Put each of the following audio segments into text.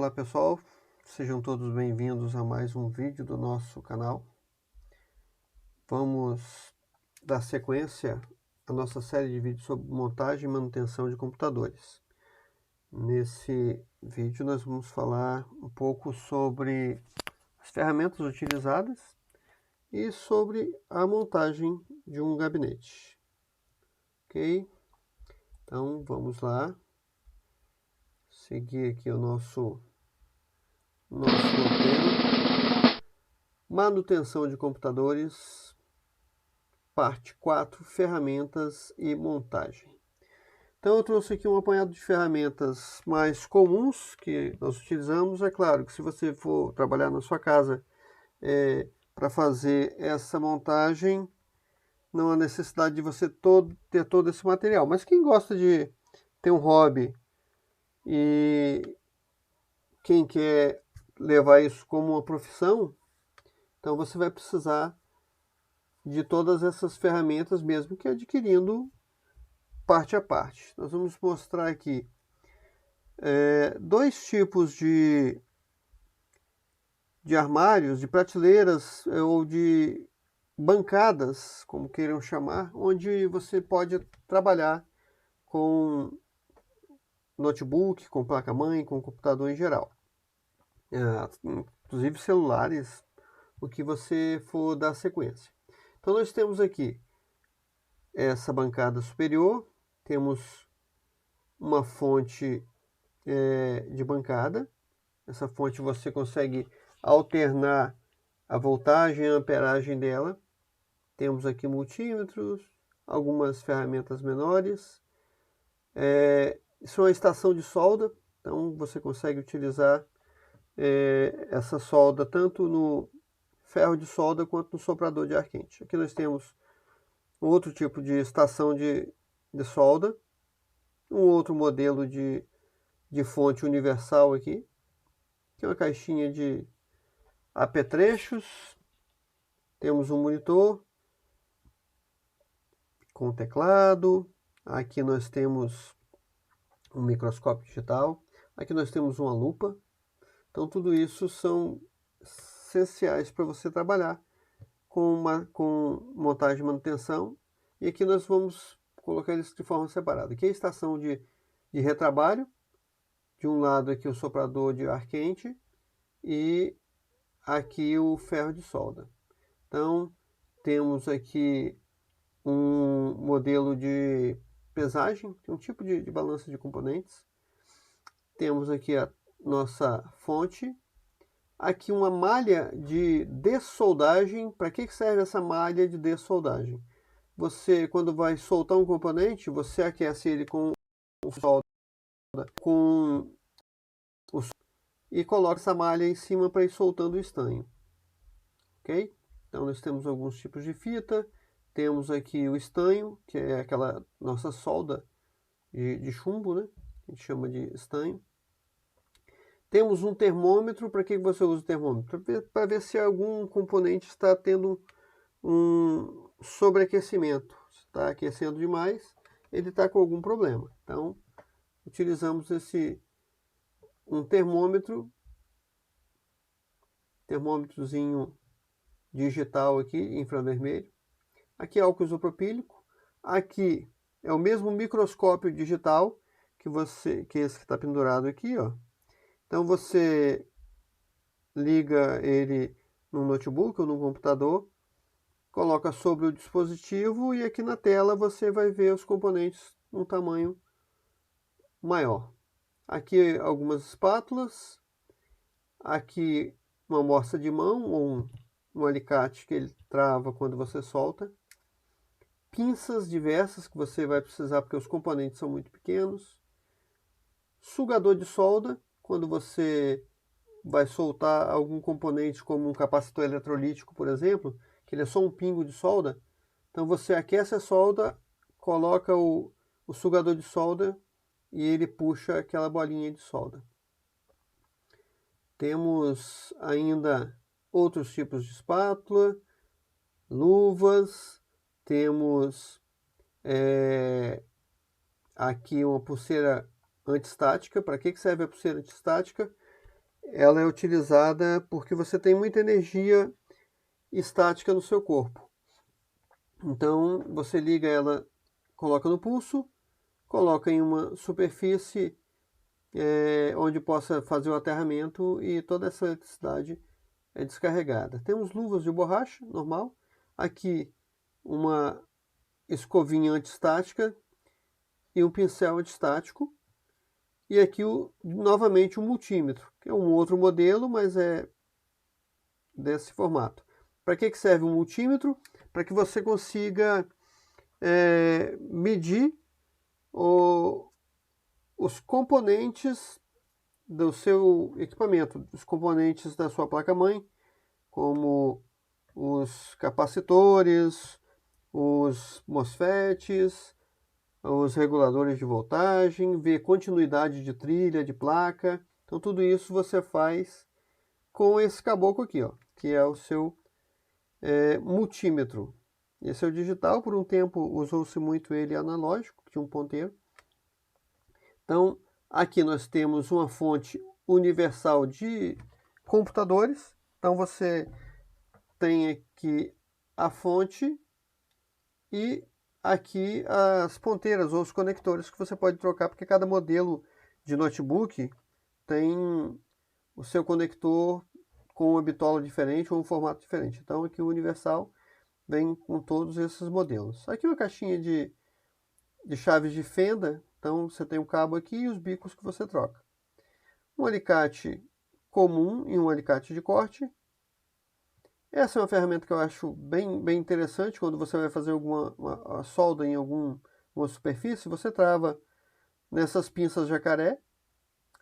Olá pessoal, sejam todos bem-vindos a mais um vídeo do nosso canal. Vamos dar sequência à nossa série de vídeos sobre montagem e manutenção de computadores. Nesse vídeo nós vamos falar um pouco sobre as ferramentas utilizadas e sobre a montagem de um gabinete. Ok? Então vamos lá, seguir aqui o nosso roteiro. Manutenção de computadores, parte 4, ferramentas e montagem. Então eu trouxe aqui um apanhado de ferramentas mais comuns que nós utilizamos. É claro que se você for trabalhar na sua casa para fazer essa montagem, não há necessidade de você ter todo esse material. Mas quem gosta de ter um hobby e quem quer levar isso como uma profissão, então você vai precisar de todas essas ferramentas, mesmo que adquirindo parte a parte. Nós vamos mostrar aqui dois tipos de armários, de prateleiras ou de bancadas, como queiram chamar, onde você pode trabalhar com notebook, com placa-mãe, com computador em geral. Inclusive celulares, o que você for dar sequência. Então nós temos aqui essa bancada superior, temos uma fonte de bancada. Essa fonte você consegue alternar a voltagem e a amperagem dela. Temos aqui multímetros, algumas ferramentas menores. Isso é uma estação de solda, então você consegue utilizar essa solda tanto no ferro de solda quanto no soprador de ar quente. Aqui nós temos um outro tipo de estação de solda, um outro modelo de fonte universal aqui, que é uma caixinha de apetrechos. Temos um monitor com teclado. Aqui nós temos um microscópio digital. Aqui nós temos uma lupa. Então tudo isso são essenciais para você trabalhar com montagem e manutenção. E aqui nós vamos colocar eles de forma separada. Aqui é a estação de retrabalho. De um lado aqui o soprador de ar quente e aqui o ferro de solda. Então temos aqui um modelo de pesagem, um tipo de balança de componentes. Temos aqui a nossa fonte. Aqui uma malha de dessoldagem. Para que serve essa malha de dessoldagem? Você, quando vai soltar um componente, você aquece ele com solda, e coloca essa malha em cima para ir soltando o estanho. Ok? Então nós temos alguns tipos de fita. Temos aqui o estanho, que é aquela nossa solda de chumbo, né? A gente chama de estanho. Temos um termômetro. Para que você usa o termômetro? Para ver se algum componente está tendo um sobreaquecimento. Se está aquecendo demais, ele está com algum problema. Então, utilizamos um termômetrozinho digital aqui, infravermelho. Aqui é álcool isopropílico. Aqui é o mesmo microscópio digital que esse que está pendurado aqui, ó. Então você liga ele no notebook ou no computador, coloca sobre o dispositivo e aqui na tela você vai ver os componentes num tamanho maior. Aqui algumas espátulas, aqui uma amostra de mão ou um alicate que ele trava quando você solta. Pinças diversas que você vai precisar porque os componentes são muito pequenos. Sugador de solda, quando você vai soltar algum componente como um capacitor eletrolítico, por exemplo, que ele é só um pingo de solda. Então você aquece a solda, coloca o sugador de solda e ele puxa aquela bolinha de solda. Temos ainda outros tipos de espátula, luvas, temos aqui uma pulseira antistática. Para que serve a pulseira antistática? ela é utilizada porque você tem muita energia estática no seu corpo. Então, você liga ela, coloca no pulso, coloca em uma superfície onde possa fazer o aterramento e toda essa eletricidade é descarregada. Temos luvas de borracha, normal. Aqui, uma escovinha antistática e um pincel antistático. E aqui, novamente, um multímetro, que é um outro modelo, mas é desse formato. Para que serve um multímetro? Para que você consiga medir os componentes do seu equipamento, os componentes da sua placa-mãe, como os capacitores, os MOSFETs, os reguladores de voltagem, ver continuidade de trilha, de placa. Então tudo isso você faz com esse caboclo aqui, ó, que é o seu multímetro. Esse é o digital, por um tempo usou-se muito ele analógico, tinha um ponteiro. Então aqui nós temos uma fonte universal de computadores. Então você tem aqui a fonte e aqui as ponteiras ou os conectores que você pode trocar, porque cada modelo de notebook tem o seu conector com uma bitola diferente ou um formato diferente. Então aqui o universal vem com todos esses modelos. Aqui uma caixinha de chaves de fenda. Então você tem um cabo aqui e os bicos que você troca. Um alicate comum e um alicate de corte. Essa é uma ferramenta que eu acho bem interessante quando você vai fazer uma solda em alguma superfície. Você trava nessas pinças jacaré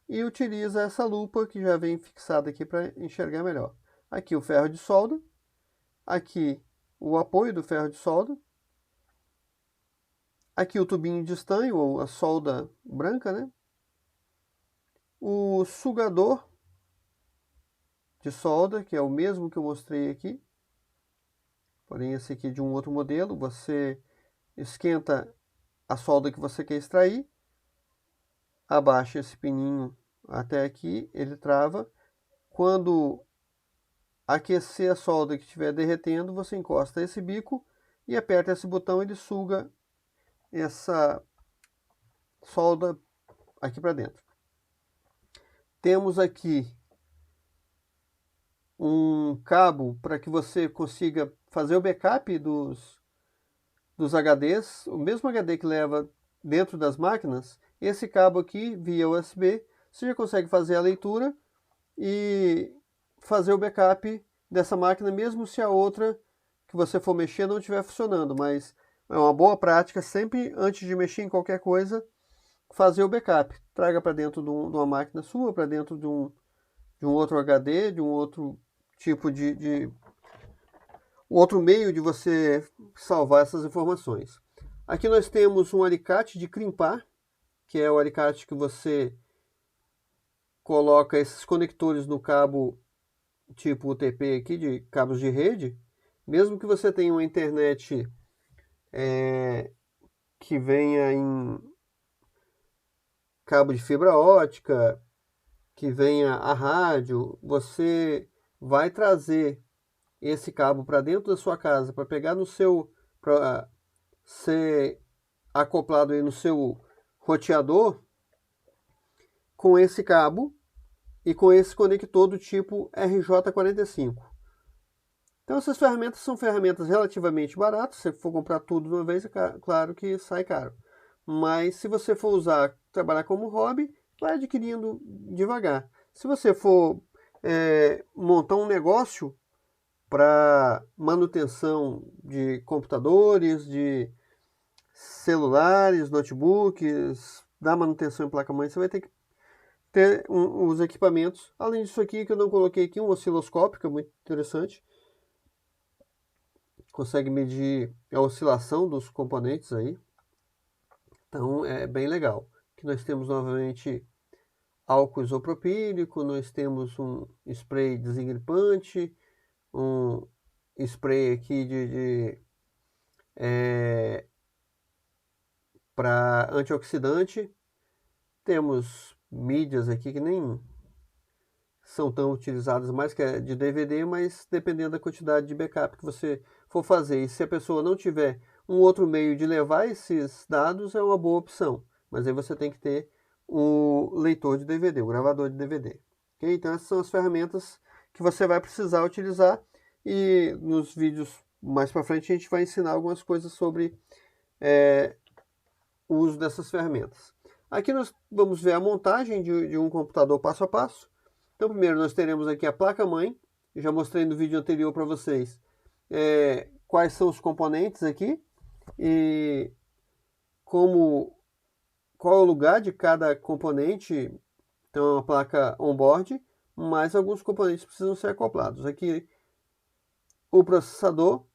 e utiliza essa lupa que já vem fixada aqui para enxergar melhor. Aqui o ferro de solda, aqui o apoio do ferro de solda, aqui o tubinho de estanho ou a solda branca, né? O sugador de solda, que é o mesmo que eu mostrei aqui, porém esse aqui é de um outro modelo. Você esquenta a solda que você quer extrair, abaixa esse pininho até aqui, ele trava. Quando aquecer a solda que estiver derretendo, você encosta esse bico e aperta esse botão, ele suga essa solda aqui para dentro. Temos aqui um cabo para que você consiga fazer o backup dos HDs, o mesmo HD que leva dentro das máquinas. Esse cabo aqui, via USB, você já consegue fazer a leitura e fazer o backup dessa máquina, mesmo se a outra que você for mexer não estiver funcionando. Mas é uma boa prática, sempre antes de mexer em qualquer coisa, fazer o backup. Traga para dentro de uma máquina sua, para dentro de um outro HD, de um outro tipo de outro meio de você salvar essas informações. Aqui nós temos um alicate de crimpar, que é o alicate que você coloca esses conectores no cabo tipo UTP aqui, de cabos de rede. Mesmo que você tenha uma internet que venha em cabo de fibra ótica, que venha a rádio, você vai trazer esse cabo para dentro da sua casa para pegar no seu, para ser acoplado aí no seu roteador com esse cabo e com esse conector do tipo RJ45. Então essas ferramentas são ferramentas relativamente baratas. Se você for comprar tudo de uma vez, é claro que sai caro. Mas se você for usar, trabalhar como hobby, vai adquirindo devagar. Se você for montar um negócio para manutenção de computadores, de celulares, notebooks, da manutenção em placa-mãe, você vai ter que ter os equipamentos. Além disso aqui, que eu não coloquei aqui, um osciloscópio, que é muito interessante. Consegue medir a oscilação dos componentes aí. Então é bem legal. Aqui nós temos novamente álcool isopropílico, nós temos um spray desengripante, um spray aqui para antioxidante. Temos mídias aqui que nem são tão utilizadas mais que a de DVD, mas dependendo da quantidade de backup que você for fazer. E se a pessoa não tiver um outro meio de levar esses dados, é uma boa opção. Mas aí você tem que ter o leitor de DVD, o gravador de DVD. Okay? Então essas são as ferramentas que você vai precisar utilizar. E nos vídeos mais para frente a gente vai ensinar algumas coisas sobre o uso dessas ferramentas. Aqui nós vamos ver a montagem de um computador passo a passo. Então primeiro nós teremos aqui a placa-mãe. Já mostrei no vídeo anterior para vocês quais são os componentes aqui e qual é o lugar de cada componente. Então é uma placa on-board, mas alguns componentes precisam ser acoplados. Aqui o processador.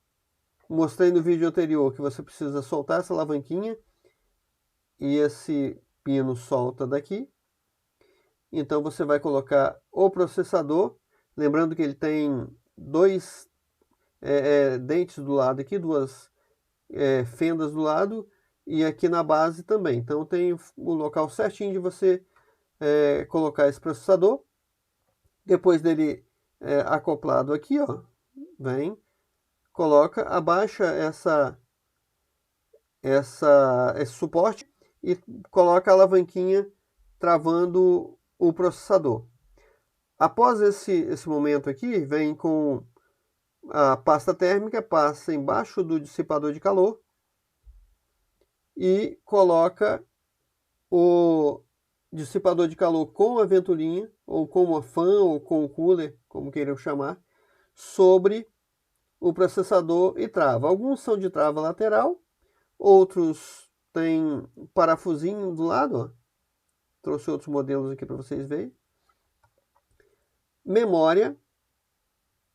Mostrei no vídeo anterior que você precisa soltar essa alavanquinha e esse pino solta daqui. Então você vai colocar o processador, lembrando que ele tem dois dentes do lado aqui, duas fendas do lado e aqui na base também. Então tem o local certinho de você colocar esse processador. Depois dele acoplado aqui, ó, vem, coloca, abaixa esse suporte e coloca a alavanquinha travando o processador. Após esse momento aqui, vem com a pasta térmica, passa embaixo do dissipador de calor e coloca o dissipador de calor com a ventoinha, ou com uma fan, ou com o cooler, como queiram chamar, sobre o processador e trava. Alguns são de trava lateral, outros têm parafusinho do lado, ó. Trouxe outros modelos aqui para vocês verem. Memória,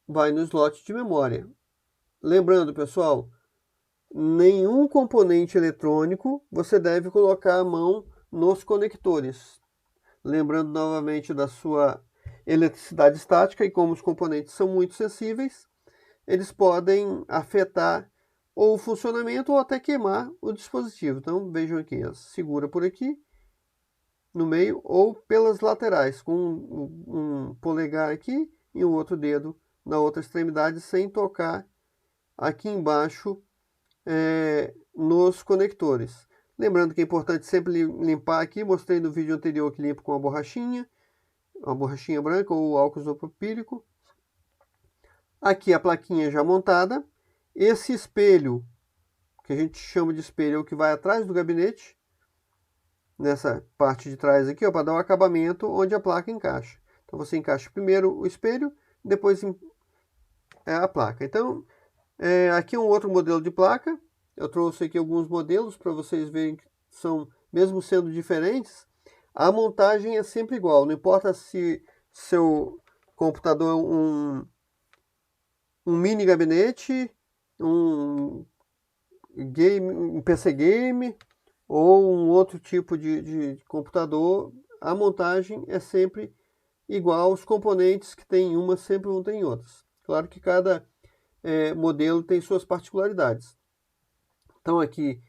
vai no slot de memória. Lembrando, pessoal, nenhum componente eletrônico você deve colocar a mão nos conectores. Lembrando novamente da sua eletricidade estática e como os componentes são muito sensíveis, eles podem afetar ou o funcionamento ou até queimar o dispositivo. Então vejam aqui, segura por aqui, no meio ou pelas laterais, com um polegar aqui e um outro dedo na outra extremidade, sem tocar aqui embaixo nos conectores. Lembrando que é importante sempre limpar aqui, mostrei no vídeo anterior que limpo com uma borrachinha branca ou álcool isopropílico. Aqui a plaquinha já montada. Esse espelho, que a gente chama de espelho, é o que vai atrás do gabinete, nessa parte de trás aqui, para dar o acabamento onde a placa encaixa. Então você encaixa primeiro o espelho, depois a placa. Então, aqui é um outro modelo de placa. Eu trouxe aqui alguns modelos para vocês verem que são, mesmo sendo diferentes, a montagem é sempre igual. Não importa se seu computador é um mini gabinete, um PC game ou um outro tipo de computador, a montagem é sempre igual. Os componentes que tem em uma sempre vão ter em outras. Claro que cada modelo tem suas particularidades. Então aqui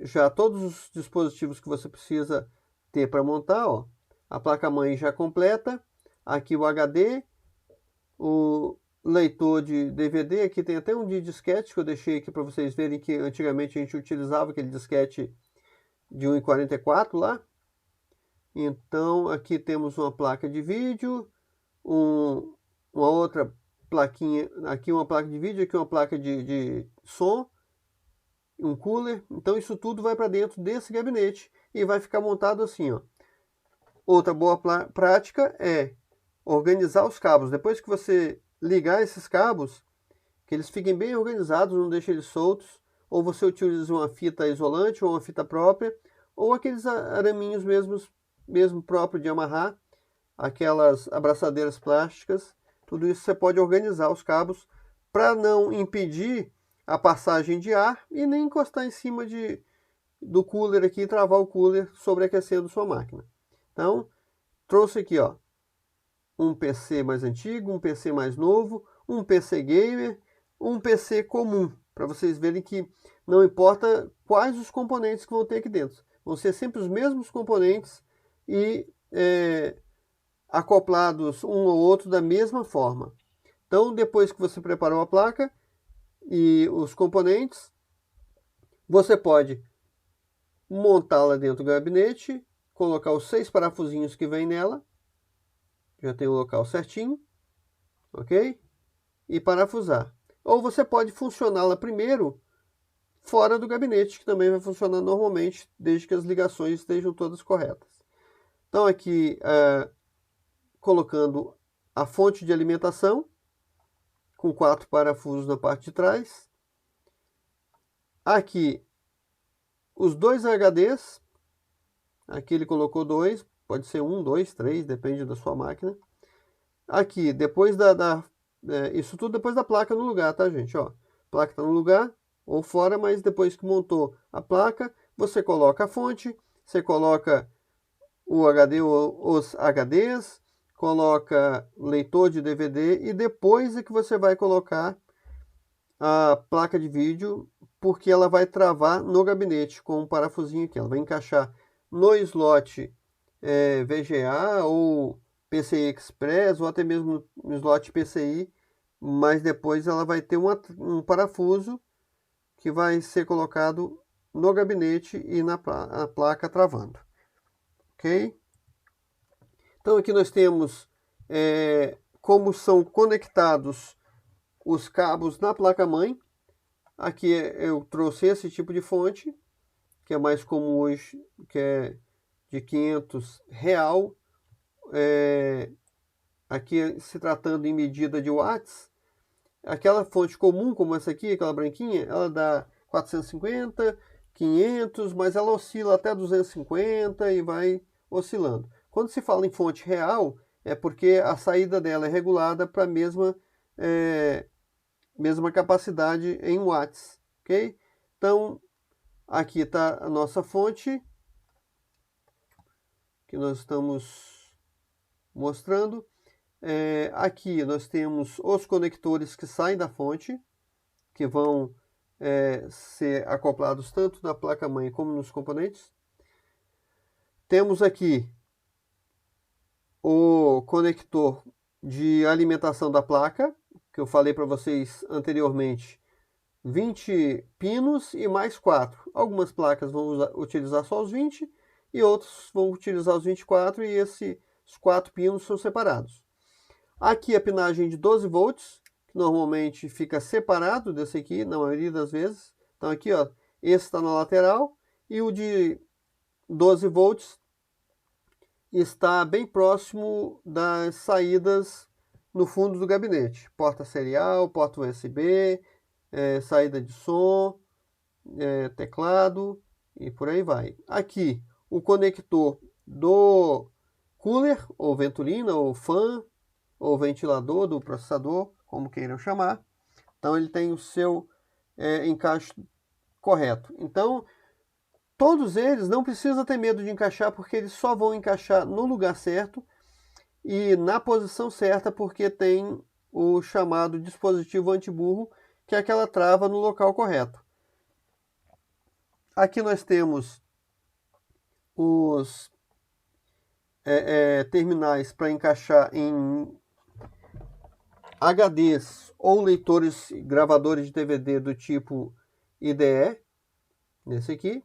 já todos os dispositivos que você precisa ter para montar, ó, a placa-mãe já completa, aqui o HD, o leitor de DVD, aqui tem até um de disquete que eu deixei aqui para vocês verem que antigamente a gente utilizava aquele disquete de 1,44 lá. Então aqui temos uma placa de vídeo, uma outra plaquinha, aqui uma placa de vídeo, aqui uma placa de som, um cooler. Então isso tudo vai para dentro desse gabinete e vai ficar montado assim, ó. Outra boa prática é organizar os cabos. Depois que você ligar esses cabos, que eles fiquem bem organizados, não deixe eles soltos, ou você utiliza uma fita isolante ou uma fita própria, ou aqueles araminhos mesmo próprio de amarrar, aquelas abraçadeiras plásticas. Tudo isso você pode organizar os cabos para não impedir a passagem de ar e nem encostar em cima do cooler aqui e travar o cooler sobreaquecendo sua máquina. Então, trouxe aqui, ó, um PC mais antigo, um PC mais novo, um PC gamer, um PC comum, para vocês verem que não importa quais os componentes que vão ter aqui dentro, vão ser sempre os mesmos componentes e acoplados um ao outro da mesma forma. Então, depois que você preparou a placa e os componentes, você pode montá-la dentro do gabinete, colocar os 6 parafusinhos que vem nela, já tem o local certinho, ok? E parafusar. Ou você pode funcioná-la primeiro fora do gabinete, que também vai funcionar normalmente, desde que as ligações estejam todas corretas. Então aqui, colocando a fonte de alimentação, com 4 parafusos na parte de trás. Aqui, os 2 HDs. Aqui ele colocou 2, pode ser 1, 2, 3, depende da sua máquina. Aqui, depois isso tudo depois da placa no lugar, tá, gente? Ó, a placa está no lugar ou fora, mas depois que montou a placa, você coloca a fonte, você coloca o HD, os HDs, coloca leitor de DVD e depois é que você vai colocar a placa de vídeo, porque ela vai travar no gabinete com um parafusinho aqui. Ela vai encaixar no slot VGA ou PCI Express ou até mesmo no slot PCI, mas depois ela vai ter um parafuso que vai ser colocado no gabinete e na placa travando. Ok? Então aqui nós temos como são conectados os cabos na placa-mãe. Aqui eu trouxe esse tipo de fonte, que é mais comum hoje, que é de 500 real. Aqui se tratando em medida de watts. Aquela fonte comum, como essa aqui, aquela branquinha, ela dá 450, 500, mas ela oscila até 250 e vai oscilando. Quando se fala em fonte real, é porque a saída dela é regulada para a mesma capacidade em watts, ok? Então, aqui está a nossa fonte, que nós estamos mostrando. Aqui nós temos os conectores que saem da fonte, que vão ser acoplados tanto na placa-mãe como nos componentes. Temos aqui o conector de alimentação da placa, que eu falei para vocês anteriormente, 20 pinos e mais 4. Algumas placas vão utilizar só os 20 e outros vão utilizar os 24 e esses 4 pinos são separados. Aqui a pinagem de 12 volts, que normalmente fica separado desse aqui, na maioria das vezes. Então aqui, ó, esse está na lateral e o de 12 volts está bem próximo das saídas no fundo do gabinete. Porta serial, porta USB, saída de som, teclado e por aí vai. Aqui o conector do cooler, ou ventolina, ou fan, ou ventilador do processador, como queiram chamar. Então ele tem o seu encaixe correto. Então todos eles não precisa ter medo de encaixar, porque eles só vão encaixar no lugar certo e na posição certa, porque tem o chamado dispositivo antiburro, que é aquela trava no local correto. Aqui nós temos os terminais para encaixar em HDs ou leitores gravadores de DVD do tipo IDE, nesse aqui.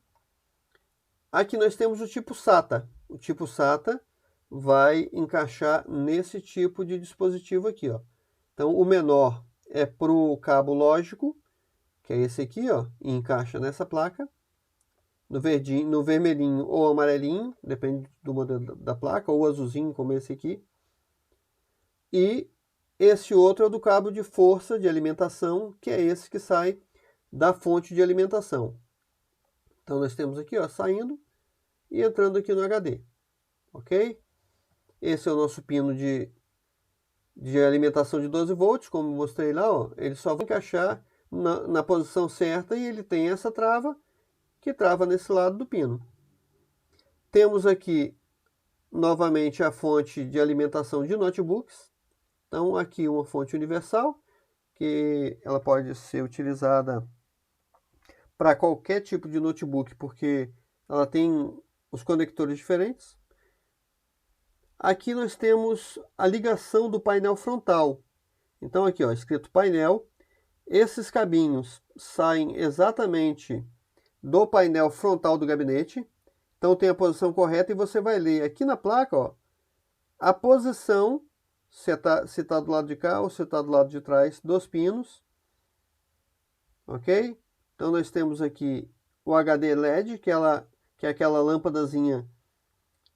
Aqui nós temos o tipo SATA. O tipo SATA vai encaixar nesse tipo de dispositivo aqui, ó. Então o menor é para o cabo lógico, que é esse aqui, ó, e encaixa nessa placa. No verdinho, no vermelhinho ou amarelinho, depende do modelo da placa, ou azulzinho, como esse aqui. E esse outro é o do cabo de força de alimentação, que é esse que sai da fonte de alimentação. Então nós temos aqui, ó, saindo e entrando aqui no HD, ok? Esse é o nosso pino de alimentação de 12 volts, como mostrei lá, ó. Ele só vai encaixar na posição certa e ele tem essa trava, que trava nesse lado do pino. Temos aqui novamente a fonte de alimentação de notebooks. Então aqui uma fonte universal, que ela pode ser utilizada para qualquer tipo de notebook, porque ela tem os conectores diferentes. Aqui nós temos a ligação do painel frontal. Então aqui, ó, escrito painel. Esses cabinhos saem exatamente do painel frontal do gabinete. Então tem a posição correta e você vai ler aqui na placa, ó, a posição, se está do lado de cá ou se está do lado de trás dos pinos. Ok? Então nós temos aqui o HD LED, que é aquela lâmpadazinha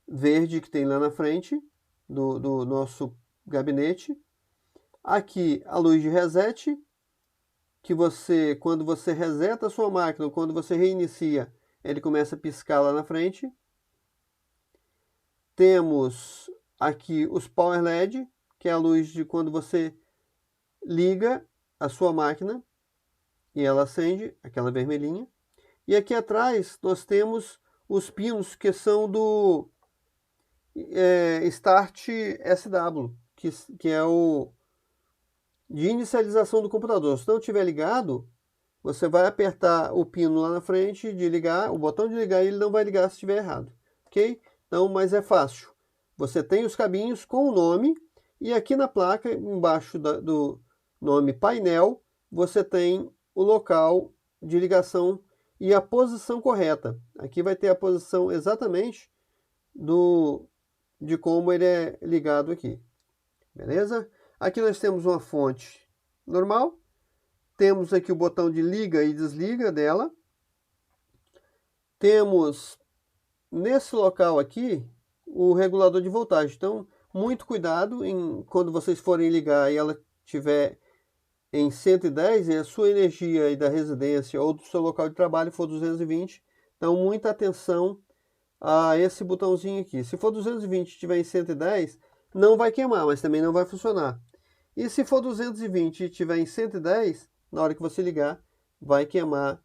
verde que tem lá na frente do nosso gabinete. Aqui a luz de reset, que quando você reseta a sua máquina, ou quando você reinicia, ele começa a piscar lá na frente. Temos aqui os Power LED, que é a luz de quando você liga a sua máquina e ela acende, aquela vermelhinha. E aqui atrás nós temos os pinos que são do Start SW, que é o de inicialização do computador. Se não estiver ligado, você vai apertar o pino lá na frente de ligar, o botão de ligar, e ele não vai ligar se estiver errado, ok? Então, mas é fácil. Você tem os cabinhos com o nome e aqui na placa, embaixo do nome painel, você tem o local de ligação e a posição correta. Aqui vai ter a posição exatamente de como ele é ligado aqui. Beleza? Aqui nós temos uma fonte normal. Temos aqui o botão de liga e desliga dela. Temos nesse local aqui o regulador de voltagem. Então, muito cuidado quando vocês forem ligar e ela estiver em 110 e a sua energia e da residência ou do seu local de trabalho for 220. Então, muita atenção a esse botãozinho aqui. Se for 220 e estiver em 110, não vai queimar, mas também não vai funcionar. E se for 220 e estiver em 110, na hora que você ligar, vai queimar.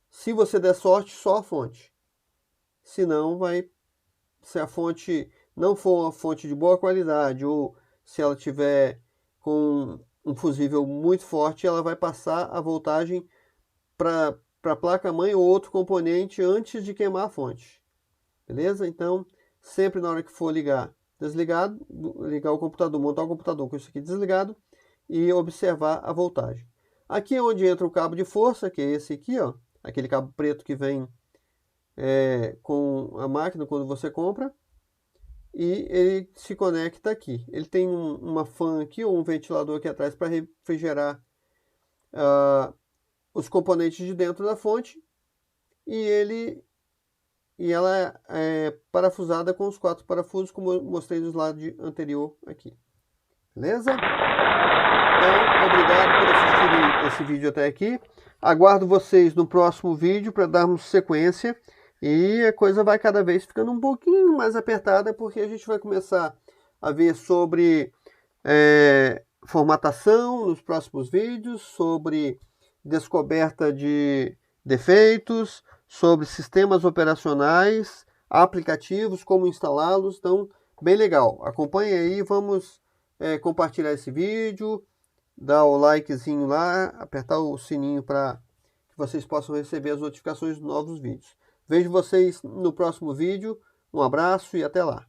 Se você der sorte, só a fonte. Se não, se a fonte não for uma fonte de boa qualidade ou se ela tiver com um fusível muito forte, ela vai passar a voltagem para a placa-mãe ou outro componente antes de queimar a fonte. Beleza? Então, sempre na hora que for ligar, desligado, ligar o computador, montar o computador com isso aqui desligado e observar a voltagem. Aqui é onde entra o cabo de força, que é esse aqui, ó, aquele cabo preto que vem com a máquina quando você compra, e ele se conecta aqui. Ele tem uma fan aqui ou um ventilador aqui atrás para refrigerar os componentes de dentro da fonte, e ela é parafusada com os 4 parafusos, como eu mostrei no slide anterior aqui. Beleza? Então, obrigado por assistirem esse vídeo até aqui. Aguardo vocês no próximo vídeo para darmos sequência. E a coisa vai cada vez ficando um pouquinho mais apertada, porque a gente vai começar a ver sobre formatação nos próximos vídeos, sobre descoberta de defeitos, sobre sistemas operacionais, aplicativos, como instalá-los. Então, bem legal. Acompanhe aí, vamos compartilhar esse vídeo, dar o likezinho lá, apertar o sininho para que vocês possam receber as notificações dos novos vídeos. Vejo vocês no próximo vídeo. Um abraço e até lá.